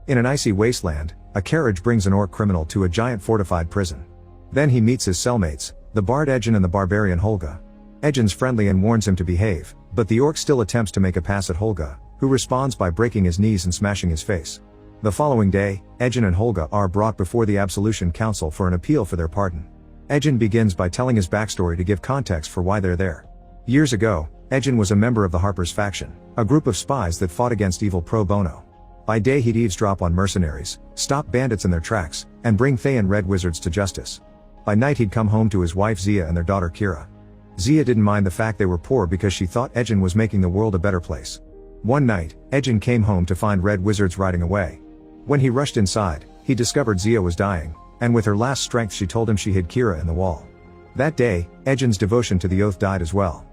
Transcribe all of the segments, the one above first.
In an icy wasteland, a carriage brings an orc criminal to a giant fortified prison. Then he meets his cellmates, the bard Edgin and the barbarian Holga. Edgin's friendly and warns him to behave, but the orc still attempts to make a pass at Holga, who responds by breaking his knees and smashing his face. The following day, Edgin and Holga are brought before the Absolution Council for an appeal for their pardon. Edgin begins by telling his backstory to give context for why they're there. Years ago, Edgin was a member of the Harper's faction, a group of spies that fought against evil pro bono. By day he'd eavesdrop on mercenaries, stop bandits in their tracks, and bring Fae and Red Wizards to justice. By night he'd come home to his wife Zia and their daughter Kira. Zia didn't mind the fact they were poor because she thought Edgin was making the world a better place. One night, Edgin came home to find Red Wizards riding away. When he rushed inside, he discovered Zia was dying, and with her last strength she told him she hid Kira in the wall. That day, Edgin's devotion to the oath died as well.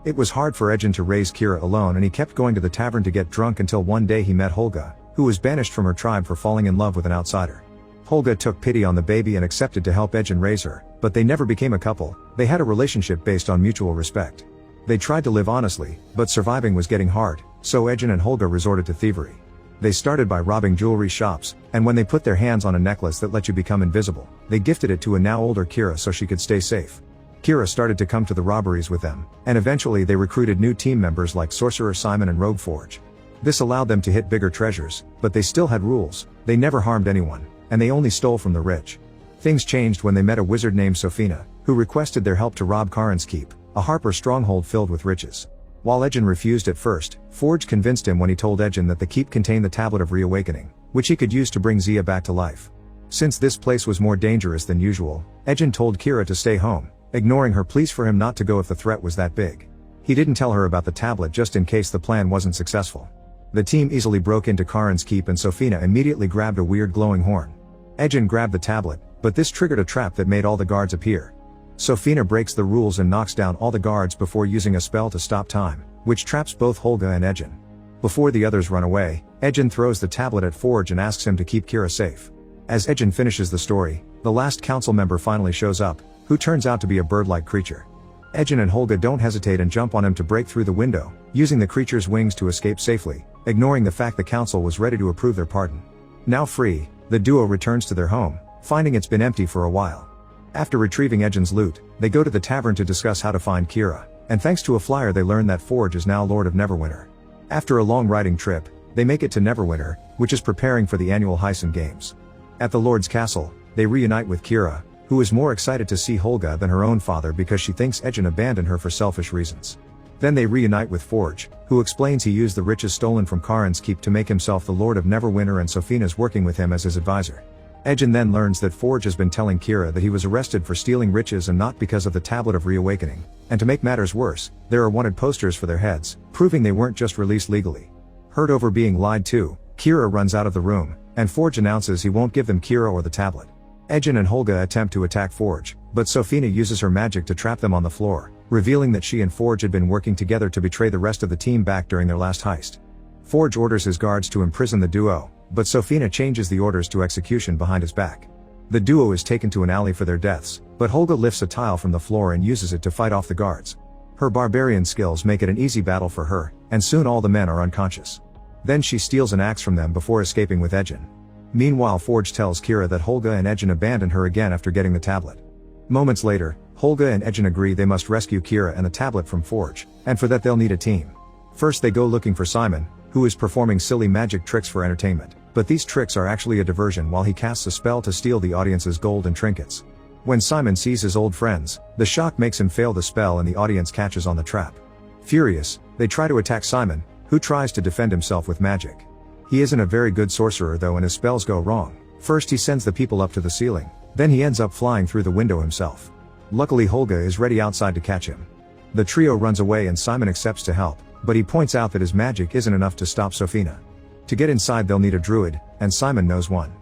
It was hard for Edgin to raise Kira alone, and he kept going to the tavern to get drunk until one day he met Holga, who was banished from her tribe for falling in love with an outsider. Holga took pity on the baby and accepted to help Edgin raise her, but they never became a couple. They had a relationship based on mutual respect. They tried to live honestly, but surviving was getting hard, so Edgin and Holga resorted to thievery. They started by robbing jewelry shops, and when they put their hands on a necklace that let you become invisible, they gifted it to a now older Kira so she could stay safe. Kira started to come to the robberies with them, and eventually they recruited new team members like Sorcerer Simon and Rogue Forge. This allowed them to hit bigger treasures, but they still had rules. They never harmed anyone, and they only stole from the rich. Things changed when they met a wizard named Sophina, who requested their help to rob Karin's Keep, a Harper stronghold filled with riches. While Edgin refused at first, Forge convinced him when he told Edgin that the keep contained the Tablet of Reawakening, which he could use to bring Zia back to life. Since this place was more dangerous than usual, Edgin told Kira to stay home, ignoring her pleas for him not to go if the threat was that big. He didn't tell her about the tablet just in case the plan wasn't successful. The team easily broke into Karin's Keep and Sophina immediately grabbed a weird glowing horn. Edgin grabbed the tablet, but this triggered a trap that made all the guards appear. Sophina breaks the rules and knocks down all the guards before using a spell to stop time, which traps both Holga and Edgin. Before the others run away, Edgin throws the tablet at Forge and asks him to keep Kira safe. As Edgin finishes the story, the last council member finally shows up, who turns out to be a bird-like creature. Edgin and Holga don't hesitate and jump on him to break through the window, using the creature's wings to escape safely, ignoring the fact the council was ready to approve their pardon. Now free, the duo returns to their home, finding it's been empty for a while. After retrieving Edgin's loot, they go to the tavern to discuss how to find Kira, and thanks to a flyer they learn that Forge is now Lord of Neverwinter. After a long riding trip, they make it to Neverwinter, which is preparing for the annual Heisen Games. At the Lord's castle, they reunite with Kira, who is more excited to see Holga than her own father because she thinks Edgin abandoned her for selfish reasons. Then they reunite with Forge, who explains he used the riches stolen from Karin's Keep to make himself the Lord of Neverwinter, and Sophina's working with him as his advisor. Edgin then learns that Forge has been telling Kira that he was arrested for stealing riches and not because of the Tablet of Reawakening, and to make matters worse, there are wanted posters for their heads, proving they weren't just released legally. Hurt over being lied to, Kira runs out of the room, and Forge announces he won't give them Kira or the tablet. Edgin and Holga attempt to attack Forge, but Sophina uses her magic to trap them on the floor, revealing that she and Forge had been working together to betray the rest of the team back during their last heist. Forge orders his guards to imprison the duo, but Sophina changes the orders to execution behind his back. The duo is taken to an alley for their deaths, but Holga lifts a tile from the floor and uses it to fight off the guards. Her barbarian skills make it an easy battle for her, and soon all the men are unconscious. Then she steals an axe from them before escaping with Edgin. Meanwhile, Forge tells Kira that Holga and Edgin abandoned her again after getting the tablet. Moments later, Holga and Edgin agree they must rescue Kira and the tablet from Forge, and for that they'll need a team. First they go looking for Simon, who is performing silly magic tricks for entertainment, but these tricks are actually a diversion while he casts a spell to steal the audience's gold and trinkets. When Simon sees his old friends, the shock makes him fail the spell and the audience catches on the trap. Furious, they try to attack Simon, who tries to defend himself with magic. He isn't a very good sorcerer though, and his spells go wrong. First he sends the people up to the ceiling, then he ends up flying through the window himself. Luckily Holga is ready outside to catch him. The trio runs away and Simon accepts to help, but he points out that his magic isn't enough to stop Sophina. To get inside they'll need a druid, and Simon knows one.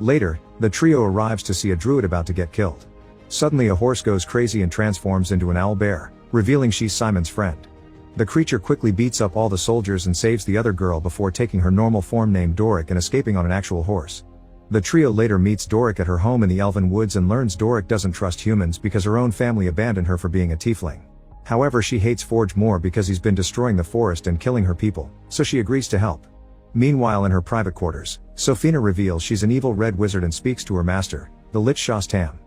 Later, the trio arrives to see a druid about to get killed. Suddenly a horse goes crazy and transforms into an owl bear, revealing she's Simon's friend. The creature quickly beats up all the soldiers and saves the other girl before taking her normal form named Doric and escaping on an actual horse. The trio later meets Doric at her home in the Elven Woods and learns Doric doesn't trust humans because her own family abandoned her for being a tiefling. However, she hates Forge more because he's been destroying the forest and killing her people, so she agrees to help. Meanwhile in her private quarters, Sofina reveals she's an evil red wizard and speaks to her master, the Lich Shastam.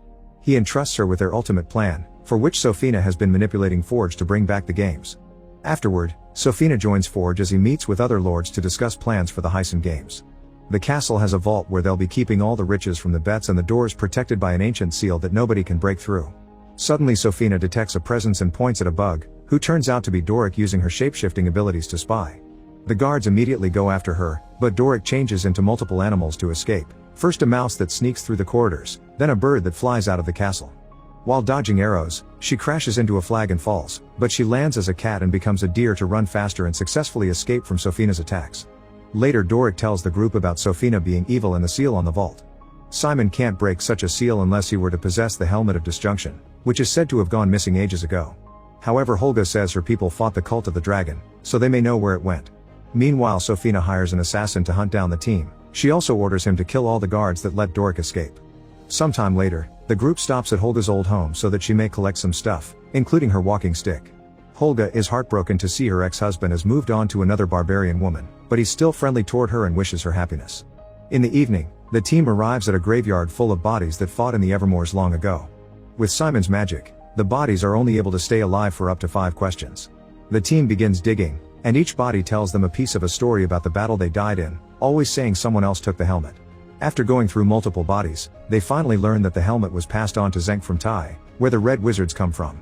He entrusts her with their ultimate plan, for which Sofina has been manipulating Forge to bring back the games. Afterward, Sofina joins Forge as he meets with other lords to discuss plans for the Heisen games. The castle has a vault where they'll be keeping all the riches from the bets, and the doors protected by an ancient seal that nobody can break through. Suddenly Sofina detects a presence and points at a bug, who turns out to be Doric using her shapeshifting abilities to spy. The guards immediately go after her, but Doric changes into multiple animals to escape, first a mouse that sneaks through the corridors, then a bird that flies out of the castle. While dodging arrows, she crashes into a flag and falls, but she lands as a cat and becomes a deer to run faster and successfully escape from Sofina's attacks. Later Doric tells the group about Sofina being evil and the seal on the vault. Simon can't break such a seal unless he were to possess the Helmet of Disjunction, which is said to have gone missing ages ago. However, Holga says her people fought the cult of the dragon, so they may know where it went. Meanwhile, Sofina hires an assassin to hunt down the team. She also orders him to kill all the guards that let Doric escape. Sometime later, the group stops at Holga's old home so that she may collect some stuff, including her walking stick. Holga is heartbroken to see her ex-husband has moved on to another barbarian woman, but he's still friendly toward her and wishes her happiness. In the evening, the team arrives at a graveyard full of bodies that fought in the Evermoors long ago. With Simon's magic, the bodies are only able to stay alive for up to 5 questions. The team begins digging, and each body tells them a piece of a story about the battle they died in, always saying someone else took the helmet. After going through multiple bodies, they finally learn that the helmet was passed on to Zenk from Tai, where the Red Wizards come from.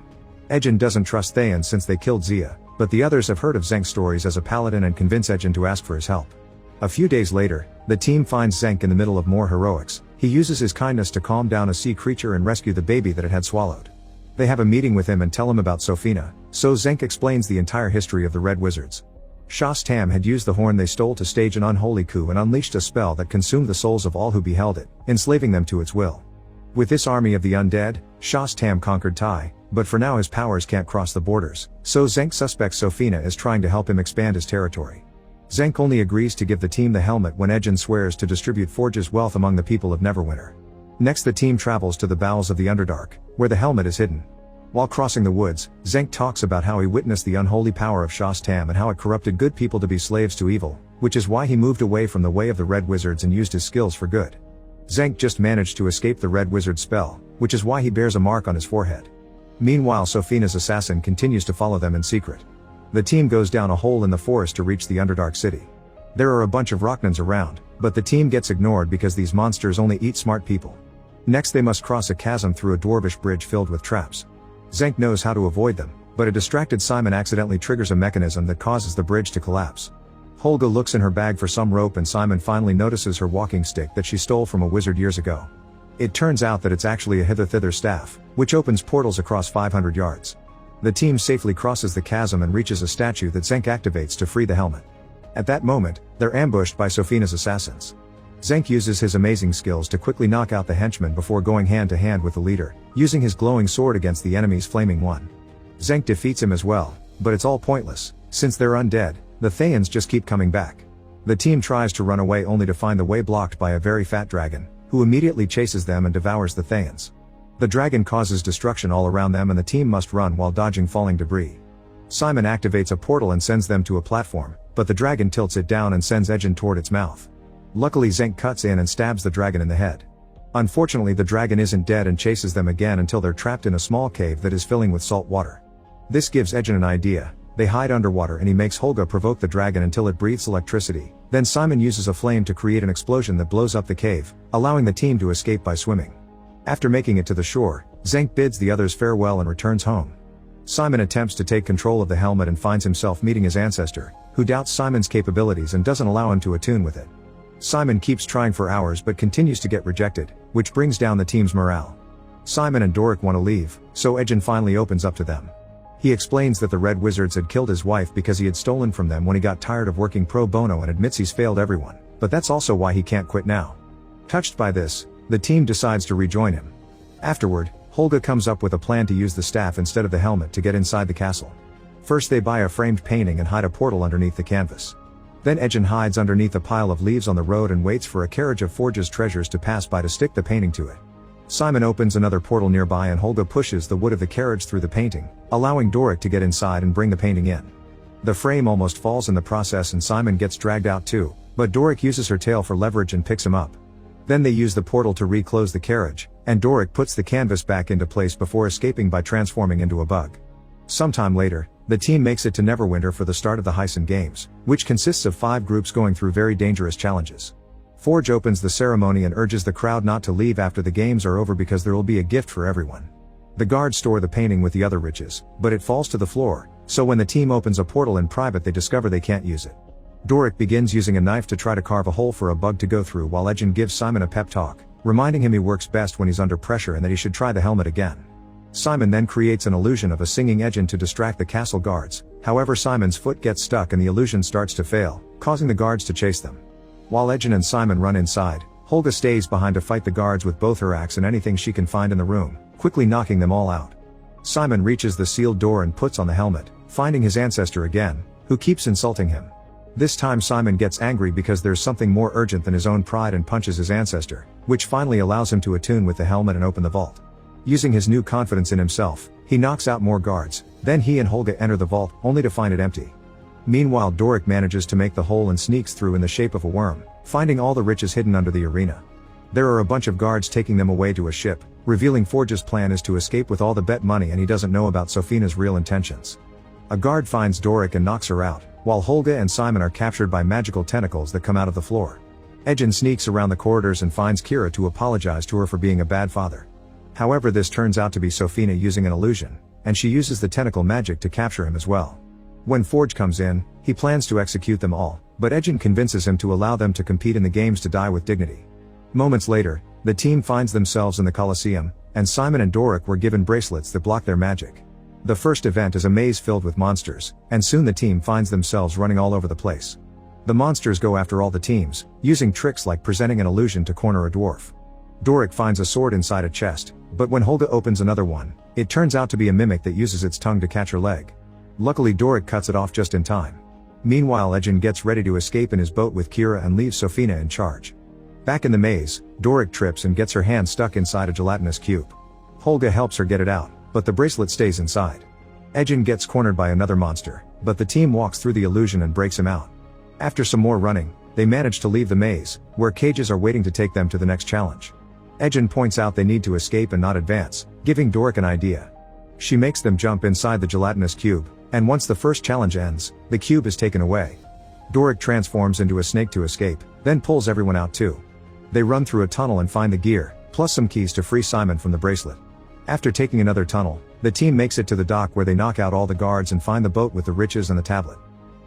Ejin doesn't trust Thayan since they killed Zia, but the others have heard of Zenk's stories as a paladin and convince Ejin to ask for his help. A few days later, the team finds Zenk in the middle of more heroics. He uses his kindness to calm down a sea creature and rescue the baby that it had swallowed. They have a meeting with him and tell him about Sofina, so Zenk explains the entire history of the Red Wizards. Shastam had used the horn they stole to stage an unholy coup and unleashed a spell that consumed the souls of all who beheld it, enslaving them to its will. With this army of the undead, Shastam conquered Tai, but for now his powers can't cross the borders, so Zenk suspects Sofina is trying to help him expand his territory. Zenk only agrees to give the team the helmet when Ejin swears to distribute Forge's wealth among the people of Neverwinter. Next the team travels to the bowels of the Underdark, where the helmet is hidden. While crossing the woods, Zenk talks about how he witnessed the unholy power of Shastam and how it corrupted good people to be slaves to evil, which is why he moved away from the way of the Red Wizards and used his skills for good. Zenk just managed to escape the Red Wizard spell, which is why he bears a mark on his forehead. Meanwhile, Sofina's assassin continues to follow them in secret. The team goes down a hole in the forest to reach the Underdark city. There are a bunch of Rocknans around, but the team gets ignored because these monsters only eat smart people. Next they must cross a chasm through a dwarvish bridge filled with traps. Zenk knows how to avoid them, but a distracted Simon accidentally triggers a mechanism that causes the bridge to collapse. Holga looks in her bag for some rope and Simon finally notices her walking stick that she stole from a wizard years ago. It turns out that it's actually a hither-thither staff, which opens portals across 500 yards. The team safely crosses the chasm and reaches a statue that Zenk activates to free the helmet. At that moment, they're ambushed by Sofina's assassins. Zenk uses his amazing skills to quickly knock out the henchmen before going hand-to-hand with the leader, using his glowing sword against the enemy's flaming one. Zenk defeats him as well, but it's all pointless. Since they're undead, the Thayans just keep coming back. The team tries to run away only to find the way blocked by a very fat dragon, who immediately chases them and devours the Thayans. The dragon causes destruction all around them and the team must run while dodging falling debris. Simon activates a portal and sends them to a platform, but the dragon tilts it down and sends Ejin toward its mouth. Luckily Zenk cuts in and stabs the dragon in the head. Unfortunately the dragon isn't dead and chases them again until they're trapped in a small cave that is filling with salt water. This gives Ejin an idea. They hide underwater and he makes Holga provoke the dragon until it breathes electricity. Then Simon uses a flame to create an explosion that blows up the cave, allowing the team to escape by swimming. After making it to the shore, Zenk bids the others farewell and returns home. Simon attempts to take control of the helmet and finds himself meeting his ancestor, who doubts Simon's capabilities and doesn't allow him to attune with it. Simon keeps trying for hours but continues to get rejected, which brings down the team's morale. Simon and Doric want to leave, so Ejin finally opens up to them. He explains that the Red Wizards had killed his wife because he had stolen from them when he got tired of working pro bono and admits he's failed everyone, but that's also why he can't quit now. Touched by this, the team decides to rejoin him. Afterward, Holga comes up with a plan to use the staff instead of the helmet to get inside the castle. First they buy a framed painting and hide a portal underneath the canvas. Then Ejin hides underneath a pile of leaves on the road and waits for a carriage of Forge's treasures to pass by to stick the painting to it. Simon opens another portal nearby and Holga pushes the wood of the carriage through the painting, allowing Doric to get inside and bring the painting in. The frame almost falls in the process and Simon gets dragged out too, but Doric uses her tail for leverage and picks him up. Then they use the portal to reclose the carriage, and Doric puts the canvas back into place before escaping by transforming into a bug. Sometime later, the team makes it to Neverwinter for the start of the Heisen Games, which consists of 5 groups going through very dangerous challenges. Forge opens the ceremony and urges the crowd not to leave after the games are over because there will be a gift for everyone. The guards store the painting with the other riches, but it falls to the floor, so when the team opens a portal in private they discover they can't use it. Doric begins using a knife to try to carve a hole for a bug to go through while Ejin gives Simon a pep talk, reminding him he works best when he's under pressure and that he should try the helmet again. Simon then creates an illusion of a singing Ejin to distract the castle guards, however Simon's foot gets stuck and the illusion starts to fail, causing the guards to chase them. While Ejin and Simon run inside, Holga stays behind to fight the guards with both her axe and anything she can find in the room, quickly knocking them all out. Simon reaches the sealed door and puts on the helmet, finding his ancestor again, who keeps insulting him. This time Simon gets angry because there's something more urgent than his own pride and punches his ancestor, which finally allows him to attune with the helmet and open the vault. Using his new confidence in himself, he knocks out more guards, then he and Holga enter the vault, only to find it empty. Meanwhile Doric manages to make the hole and sneaks through in the shape of a worm, finding all the riches hidden under the arena. There are a bunch of guards taking them away to a ship, revealing Forge's plan is to escape with all the bet money and he doesn't know about Sofina's real intentions. A guard finds Doric and knocks her out, while Holga and Simon are captured by magical tentacles that come out of the floor. Ejin sneaks around the corridors and finds Kira to apologize to her for being a bad father. However, this turns out to be Sofina using an illusion, and she uses the tentacle magic to capture him as well. When Forge comes in, he plans to execute them all, but Ejin convinces him to allow them to compete in the games to die with dignity. Moments later, the team finds themselves in the Colosseum, and Simon and Doric were given bracelets that block their magic. The first event is a maze filled with monsters, and soon the team finds themselves running all over the place. The monsters go after all the teams, using tricks like presenting an illusion to corner a dwarf. Doric finds a sword inside a chest, but when Holga opens another one, it turns out to be a mimic that uses its tongue to catch her leg. Luckily Doric cuts it off just in time. Meanwhile Ejin gets ready to escape in his boat with Kira and leaves Sofina in charge. Back in the maze, Doric trips and gets her hand stuck inside a gelatinous cube. Holga helps her get it out, but the bracelet stays inside. Ejin gets cornered by another monster, but the team walks through the illusion and breaks him out. After some more running, they manage to leave the maze, where cages are waiting to take them to the next challenge. Ejin points out they need to escape and not advance, giving Doric an idea. She makes them jump inside the gelatinous cube, and once the first challenge ends, the cube is taken away. Doric transforms into a snake to escape, then pulls everyone out too. They run through a tunnel and find the gear, plus some keys to free Simon from the bracelet. After taking another tunnel, the team makes it to the dock where they knock out all the guards and find the boat with the riches and the tablet.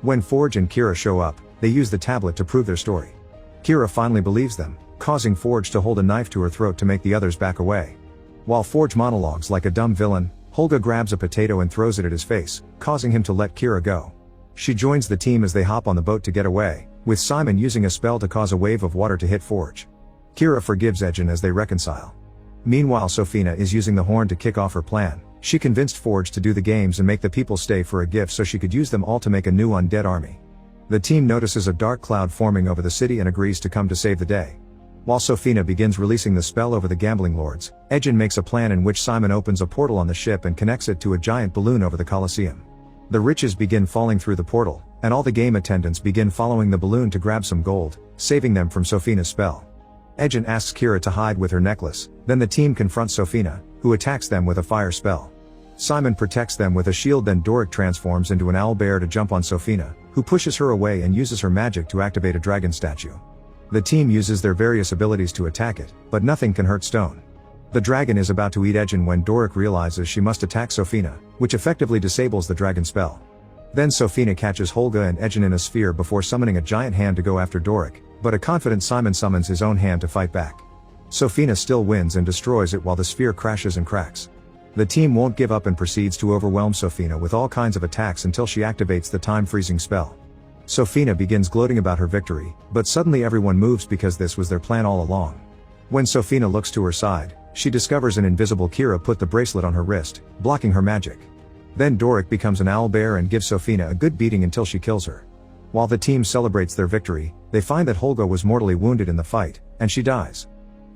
When Forge and Kira show up, they use the tablet to prove their story. Kira finally believes them, causing Forge to hold a knife to her throat to make the others back away. While Forge monologues like a dumb villain, Holga grabs a potato and throws it at his face, causing him to let Kira go. She joins the team as they hop on the boat to get away, with Simon using a spell to cause a wave of water to hit Forge. Kira forgives Ejin as they reconcile. Meanwhile Sofina is using the horn to kick off her plan. She convinced Forge to do the games and make the people stay for a gift so she could use them all to make a new undead army. The team notices a dark cloud forming over the city and agrees to come to save the day. While Sofina begins releasing the spell over the gambling lords, Ejin makes a plan in which Simon opens a portal on the ship and connects it to a giant balloon over the Colosseum. The riches begin falling through the portal, and all the game attendants begin following the balloon to grab some gold, saving them from Sofina's spell. Ejin asks Kira to hide with her necklace, then the team confronts Sofina, who attacks them with a fire spell. Simon protects them with a shield, then Doric transforms into an owl bear to jump on Sofina, who pushes her away and uses her magic to activate a dragon statue. The team uses their various abilities to attack it, but nothing can hurt stone. The dragon is about to eat Ejin when Doric realizes she must attack Sofina, which effectively disables the dragon spell. Then Sofina catches Holga and Ejin in a sphere before summoning a giant hand to go after Doric, but a confident Simon summons his own hand to fight back. Sofina still wins and destroys it while the sphere crashes and cracks. The team won't give up and proceeds to overwhelm Sofina with all kinds of attacks until she activates the time-freezing spell. Sofina begins gloating about her victory, but suddenly everyone moves because this was their plan all along. When Sofina looks to her side, she discovers an invisible Kira put the bracelet on her wrist, blocking her magic. Then Doric becomes an owl bear and gives Sofina a good beating until she kills her. While the team celebrates their victory, they find that Holga was mortally wounded in the fight, and she dies.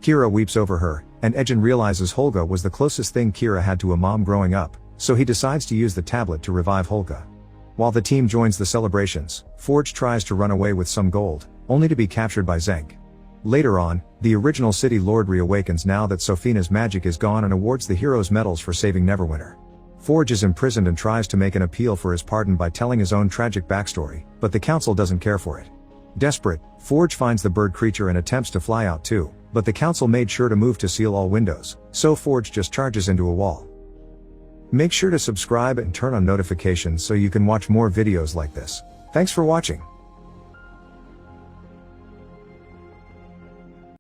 Kira weeps over her, and Ejin realizes Holga was the closest thing Kira had to a mom growing up, so he decides to use the tablet to revive Holga. While the team joins the celebrations, Forge tries to run away with some gold, only to be captured by Zenk. Later on, the original City Lord reawakens now that Sofina's magic is gone and awards the heroes medals for saving Neverwinter. Forge is imprisoned and tries to make an appeal for his pardon by telling his own tragic backstory, but the council doesn't care for it. Desperate, Forge finds the bird creature and attempts to fly out too, but the council made sure to move to seal all windows, so Forge just charges into a wall. Make sure to subscribe and turn on notifications so you can watch more videos like this. Thanks for watching.